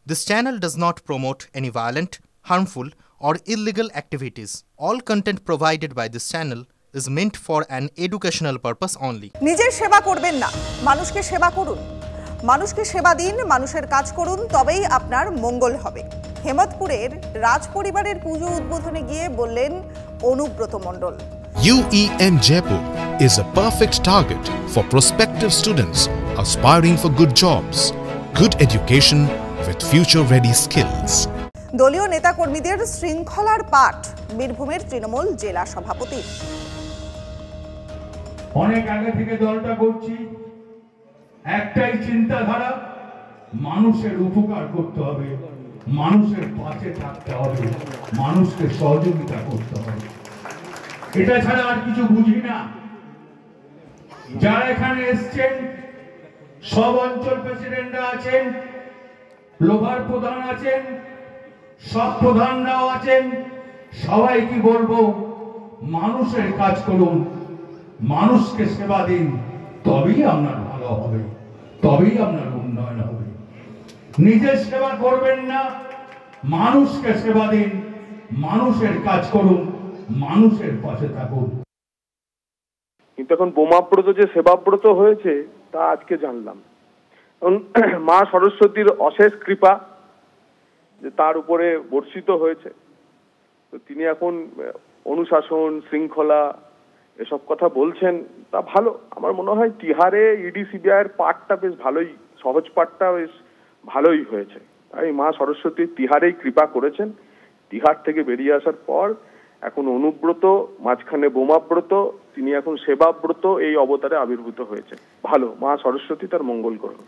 This channel does not promote any violent, harmful, or illegal activities. All content provided by this channel is meant for an educational purpose only. নিজের সেবা করবেন না, মানুষকে সেবা করুন। মানুষকে সেবা দিন, মানুষের কাজ করুন, তবেই আপনার মঙ্গল হবে। হেমতপুরের রাজপরিবারের পুজো উদ্বোধনে গিয়ে বললেন Anubrata Mondal. UEN Jaipur is a perfect target for prospective students aspiring for good jobs, good education with future-ready skills. দলীয় নেতা কর্মীদের শৃঙ্খলার পাঠ বীরভূমের তৃণমূল জেলা সভাপতি। অনেক আগে থেকে দলটা করছি, একটাই চিন্তাধারা, মানুষের উপকার করতে হবে, মানুষের পাশে থাকতে হবে, মানুষকে সহযোগিতা করতে হবে। এটা ছাড়া আর কিছু বুঝি না। যারা এখানে এসছেন সব অঞ্চল প্রেসিডেন্টরা আছেন, লোহার প্রধান আছেন, সব প্রধানরাও আছেন, সবাই কি বলবো, মানুষের কাজ করুন, মানুষকে সেবা দিন, তবেই আপনার ভালো হবে, তবেই আপনার উন্নয়ন হবে। নিজের সেবা করবেন না, মানুষকে সেবা দিন, মানুষের কাজ করুন, মানুষের পাশে থাকুন। কিন্তু এখন বোমাব্রত যে সেবাব্রত হয়েছে তা আজকে জানলাম। মা সরস্বতীর অশেষ কৃপা যে তার উপরে বর্ষিত হয়েছে, তো তিনি এখন অনুশাসন, শৃঙ্খলা এসব কথা বলছেন, তা ভালো। আমার মনে হয় তিহারে ইডি সিবিআইয়ের পাঠটা বেশ ভালোই, সহজ পাঠটা বেশ ভালোই হয়েছে। তাই মা সরস্বতী তিহারেই কৃপা করেছেন। তিহার থেকে বেরিয়ে আসার পর এখন অনুব্রত, মাঝখানে বোমাব্রত, তিনি এখন সেবাব্রত এই অবতারে আবির্ভূত হয়েছে। ভালো, মা সরস্বতী তার মঙ্গল করুন।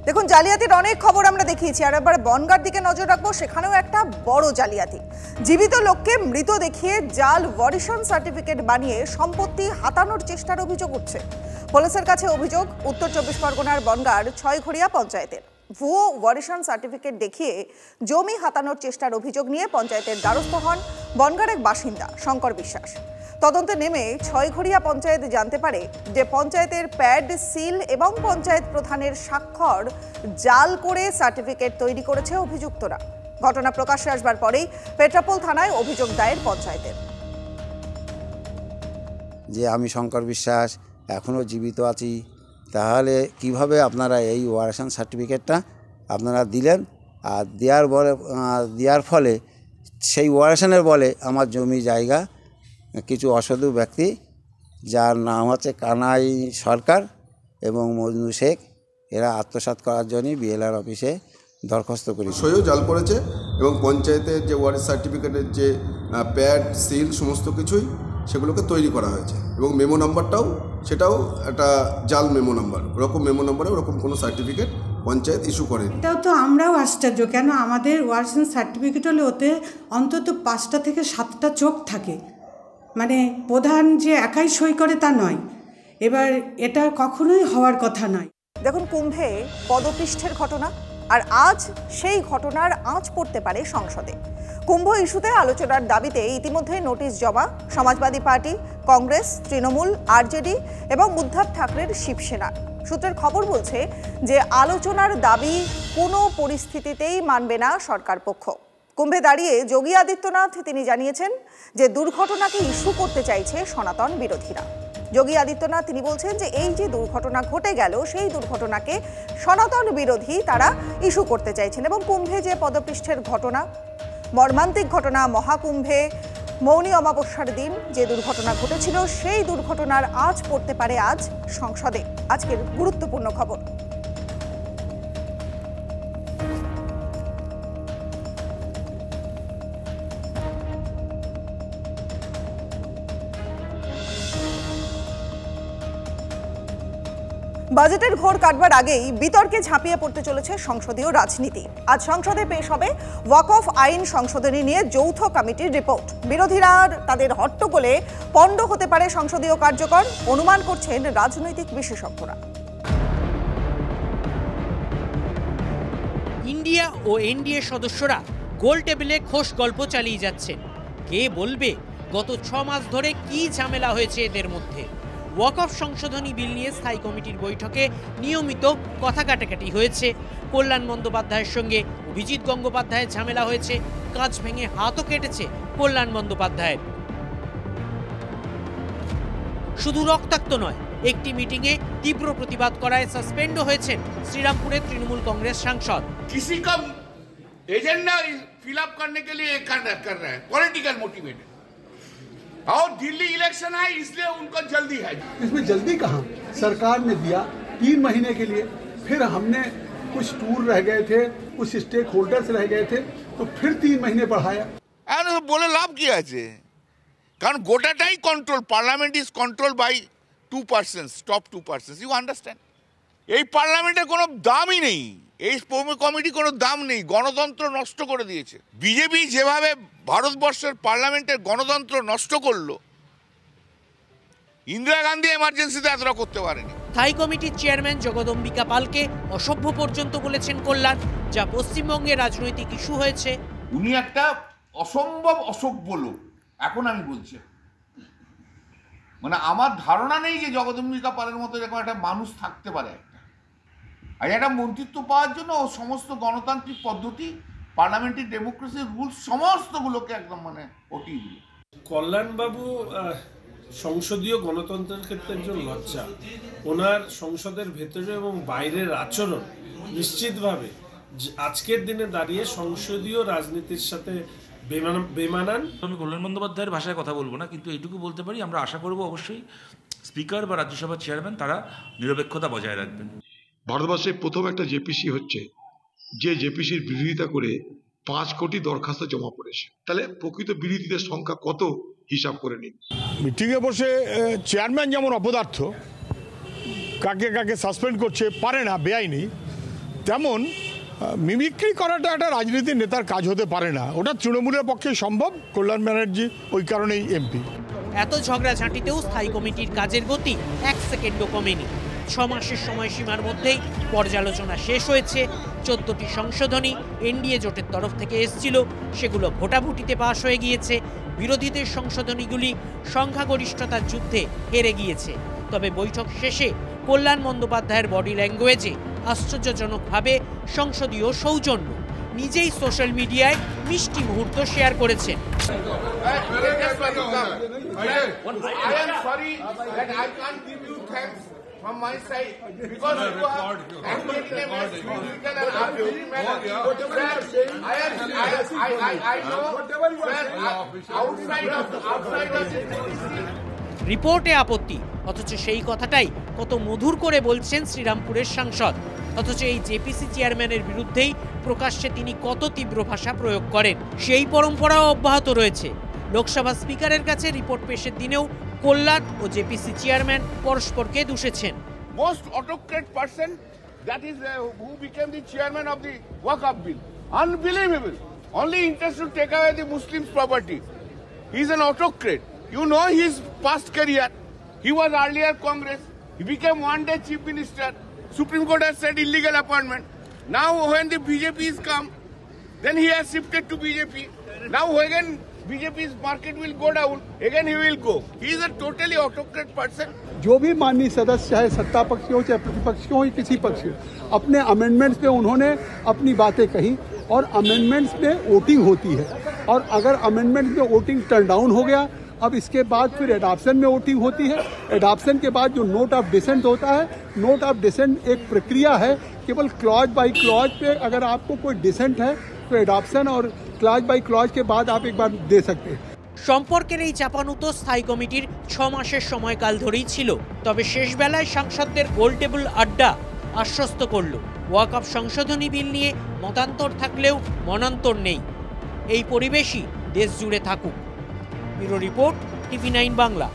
দেখুন, জালিয়াতির অনেক খবর আমরা দেখিয়েছি, আর এবার বনগাঁর দিকে নজর রাখবো। সেখানেও একটা বড় জালিয়াতি। জীবিত লোককে মৃত দেখিয়ে জাল ওয়ারিশন সার্টিফিকেট বানিয়ে সম্পত্তি হাতানোর চেষ্টার অভিযোগ উঠছে। পুলিশের কাছে অভিযোগ উত্তর 24 পরগনার বনগাঁর ছয়ঘরিয়া পঞ্চায়েতের। ভুয়ো ওয়ারিশন সার্টিফিকেট দেখিয়ে জমি হাতানোর চেষ্টার অভিযোগ নিয়ে পঞ্চায়েতের দ্বারস্থ হন বনগাঁর এক বাসিন্দা শঙ্কর বিশ্বাস। তদন্তে নেমে ছয়ঘরিয়া পঞ্চায়েত জানতে পারে যে পঞ্চায়েতের প্যাড, সিল এবং পঞ্চায়েত প্রধানের স্বাক্ষর জাল করে সার্টিফিকেট তৈরি করেছে অভিযুক্তরা। ঘটনা প্রকাশ্যে আসবার পরেই পেট্রাপোল থানায় অভিযোগ দায়ের পঞ্চায়েতের। যে আমি শঙ্কর বিশ্বাস এখনও জীবিত আছি, তাহলে কিভাবে আপনারা এই ওয়ারেশন সার্টিফিকেটটা আপনারা দিলেন? আর দেওয়ার ফলে সেই ওয়ারেশনের বলে আমার জমি জায়গা কিছু অসাধু ব্যক্তি, যার নাম হচ্ছে কানাই সরকার এবং মজনু শেখ, এরা আত্মসাৎ করার জন্য বিএলআর অফিসে দরখাস্ত করেছে। সইও জাল করেছে এবং পঞ্চায়েতের যে ওয়ারিশ সার্টিফিকেটের যে প্যাড, সিল সমস্ত কিছুই সেগুলোকে তৈরি করা হয়েছে এবং মেমো নাম্বারটাও সেটাও একটা জাল মেমো নাম্বার। ওরকম মেমো নাম্বারে ওরকম কোনো সার্টিফিকেট পঞ্চায়েত ইস্যু করেনি। এটাও তো আমরাও আশ্চর্য, কেন আমাদের ওয়ারিশন সার্টিফিকেট হলে ওতে অন্তত 5টা থেকে 7টা চোখ থাকে, মানে প্রধান যে একাই সই করে তা নয়। এবার এটা কখনোই হওয়ার কথা নয়। দেখুন, কুম্ভে পদপৃষ্ঠের ঘটনা, আর আজ সেই ঘটনার আঁচ পড়তে পারে সংসদে। কুম্ভ ইস্যুতে আলোচনার দাবিতে ইতিমধ্যে নোটিশ জমা সমাজবাদী পার্টি, কংগ্রেস, তৃণমূল, আরজেডি এবং উদ্ধব ঠাকরের শিবসেনা। সূত্রের খবর বলছে যে আলোচনার দাবি কোনো পরিস্থিতিতেই মানবে না সরকার পক্ষ। কুম্ভে দাঁড়িয়ে যোগী আদিত্যনাথ তিনি জানিয়েছেন যে দুর্ঘটনাকে ইস্যু করতে চাইছে সনাতন বিরোধীরা। যোগী আদিত্যনাথ তিনি বলছেন যে এই যে দুর্ঘটনা ঘটে গেল, সেই দুর্ঘটনাকে সনাতন বিরোধী তারা ইস্যু করতে চাইছেন। এবং কুম্ভে যে পদপৃষ্ঠের ঘটনা, মর্মান্তিক ঘটনা, মহাকুম্ভে মৌনী অমাবস্যার দিন যে দুর্ঘটনা ঘটেছিল, সেই দুর্ঘটনার আঁচ পড়তে পারে আজ সংসদে। আজকের গুরুত্বপূর্ণ খবর। বাজেটের ঘোর কাটবার আগেই বিতর্কে ঝাঁপিয়ে পড়তে চলেছে সংসদীয় রাজনীতি। আজ সংসদে পেশ হবে ওয়াকফ আইন সংশোধনী নিয়ে যৌথ কমিটির রিপোর্ট। বিরোধীরা তাদের হট্টগোলে পণ্ড হতে পারে সংসদীয় কার্যকর, অনুমান করছেন রাজনৈতিক বিশেষজ্ঞরা। ইন্ডিয়া ও এনডিএ সদস্যরা গোল টেবিলে খোশ গল্প চালিয়ে যাচ্ছেন। কে বলবে গত 6 মাস ধরে কি ঝামেলা হয়েছে এদের মধ্যে? ওয়াকফ সংশোধনী বিল নিয়ে স্থায়ী কমিটির বৈঠকে নিয়মিত কথা কাটাকাটি হয়েছে। কল্যাণ বন্দ্যোপাধ্যায়ের সঙ্গে অভিজিৎ গঙ্গোপাধ্যায়ের ঝামেলা হয়েছে, কাঁচ ভেঙে হাতও কেটেছে কল্যাণ বন্দ্যোপাধ্যায়ের। শুধু রক্তাক্ত নয়, একটি মিটিংয়ে তীব্র প্রতিবাদ করায় সাসপেন্ডও হয়েছেন শ্রীরামপুরের তৃণমূল কংগ্রেস সাংসদ। किसी का एजेंडा फिलअप करने के लिए कर रहा है, पॉलिटिकल मोटिवेटेड। और दिल्ली इलेक्शन है इसलिए उनको जल्दी है। इसमें जल्दी कहाँ, सरकार ने दिया 3 महीने के लिए, फिर हमने कुछ टूर रह गए थे, कुछ स्टेक होल्डर्स रह गए थे, तो फिर 3 महीने बढ़ाया। बोले लाभ किया है, कारण গোটাটাই control, parliament is control by 2%, top 2%, you understand. এই পার্লামেন্টের কোনো দামই নেই, এই কমিটি কোনো দাম নেই, গণতন্ত্র নষ্ট করে দিয়েছে। বিজেপি যেভাবে ভারতবর্ষের পার্লামেন্টের গণতন্ত্র নষ্ট করলো, ইন্দিরা গান্ধী এমার্জেন্সিতে এতটা করতে পারেনি। স্থায়ী কমিটির চেয়ারম্যান জগদম্বিকা পালকে অসভ্য পর্যন্ত বলেছেন কল্যাণ, যা পশ্চিমবঙ্গে রাজনৈতিক ইস্যু হয়েছে। উনি একটা অসম্ভব অসভ্য লোক, এখন আমি বলছি। মানে আমার ধারণা নেই যে জগদম্বিকা পালের মতো এরকম একটা মানুষ থাকতে পারে। আর একটা মন্ত্রিত্ব পাওয়ার জন্য ও সমস্ত গণতান্ত্রিক পদ্ধতি, পার্লামেন্টারি ডেমোক্রেসির রুলস সমস্তগুলোকে একদম মানে ওটিয়ে দিল। কল্যাণবাবু সংসদীয় গণতন্ত্রের ক্ষেত্রে একজন লজ্জা। ওনার সংসদের ভেতরে এবং বাইরের আচরণ নিশ্চিতভাবে আজকের দিনে দাঁড়িয়ে সংসদীয় রাজনীতির সাথে বেমানান। আমি কল্যাণ বন্দ্যোপাধ্যায়ের ভাষায় কথা বলবো না, কিন্তু এইটুকু বলতে পারি আমরা আশা করব অবশ্যই স্পিকার বা রাজ্যসভার চেয়ারম্যান তারা নিরপেক্ষতা বজায় রাখবেন। ভারতবর্ষে প্রথম একটা জেপিসি হচ্ছে, যে জেপিসির বিরোধিতা করে 5 কোটি দরখাস্ত জমা পড়েছে। তাহলে প্রকৃত বিরোধীদের সংখ্যা কত হিসাব করে নিন। মিটিংয়ে বসে চেয়ারম্যান যেমন অপদার্থ, কাকে কাকে সাসপেন্ড করছে পারে না, বেআইনি, তেমন মিমিক্রি করাটা একটা রাজনীতির নেতার কাজ হতে পারে না। ওটা তৃণমূলের পক্ষে সম্ভব। কল্যাণ ব্যানার্জি ওই কারণেই এমপি। এত ঝগড়াঝাঁটিতেও স্থায়ী কমিটির কাজের গতি 1 সেকেন্ডও কমেনি। 6 মাসের সময়সীমার মধ্যেই পর্যালোচনা শেষ হয়েছে। 14টি সংশোধনী এনডিএ জোটের তরফ থেকে এসেছিল, সেগুলো ভোটাভুটিতে পাশ হয়ে গিয়েছে। বিরোধীদের সংশোধনীগুলি সংখ্যাগরিষ্ঠতার যুদ্ধে হেরে গিয়েছে। তবে বৈঠক শেষে কল্যাণ বন্দ্যোপাধ্যায়ের বডি ল্যাঙ্গুয়েজে আশ্চর্যজনকভাবে সংসদীয় সৌজন্য। নিজেই সোশ্যাল মিডিয়ায় মিষ্টি মুহূর্ত শেয়ার করেছেন। From my side, because you have acted in a political and arbitrary manner. I know outside of রিপোর্টে আপত্তি, অথচ সেই কথাটাই কত মধুর করে বলছেন শ্রীরামপুরের সাংসদ। অথচ এই জেপিসি চেয়ারম্যানের বিরুদ্ধেই প্রকাশ্যে তিনি কত তীব্র ভাষা প্রয়োগ করেন, সেই পরম্পরাও অব্যাহত রয়েছে। লোকসভা স্পিকারের কাছে রিপোর্ট পেশের দিনেও কল্যাণ ও জেপিসি চেয়ারম্যান পরস্পরকে দুষেছেন। Most autocrat person that is who became the chairman of the Waqf bill. Unbelievable. Only interest to take away the Muslims' property. He is an autocrat. You know his past career. He was earlier Congress. He became one-day chief minister. Supreme Court has said illegal appointment. Now when the BJP is come, then he has shifted to BJP. Now again BJP's market will go down, again he will go. He is a totally autocrat person. जो भी माननीय सदस्य, चाहे सत्ता पक्ष हो चाहे प्रतिपक्ष हो, किसी पक्ष हो, अपने अमेंडमेंट्स पे उन्होंने अपनी बातें कही और अमेंडमेंट्स पे वोटिंग होती है। और अगर अमेंडमेंट्स में वोटिंग टर्न डाउन हो गया, अब इसके बाद फिर एडॉप्शन में वोटिंग होती है। एडॉप्शन के बाद जो नोट ऑफ डिसेंट होता है, नोट ऑफ डिसेंट एक प्रक्रिया है, केवल क्लॉज बाई क्लॉज पे अगर आपको कोई डिसेंट है तो एडॉप्शन और क्लॉज बाई क्लॉज के बाद आप एक बार दे सकते हैं। সম্পর্কের এই চাপানুতো স্থায়ী কমিটির 6 মাসের সময়কাল ধরেই ছিল। তবে শেষ বেলায় সাংসদদের গোল টেবিল আড্ডা আশ্বস্ত করল, ওয়াকফ সংশোধনী বিল নিয়ে মতান্তর থাকলেও মনান্তর নেই। এই পরিবেশই দেশ জুড়ে থাকুক। Bureau report, TV9 Bangla.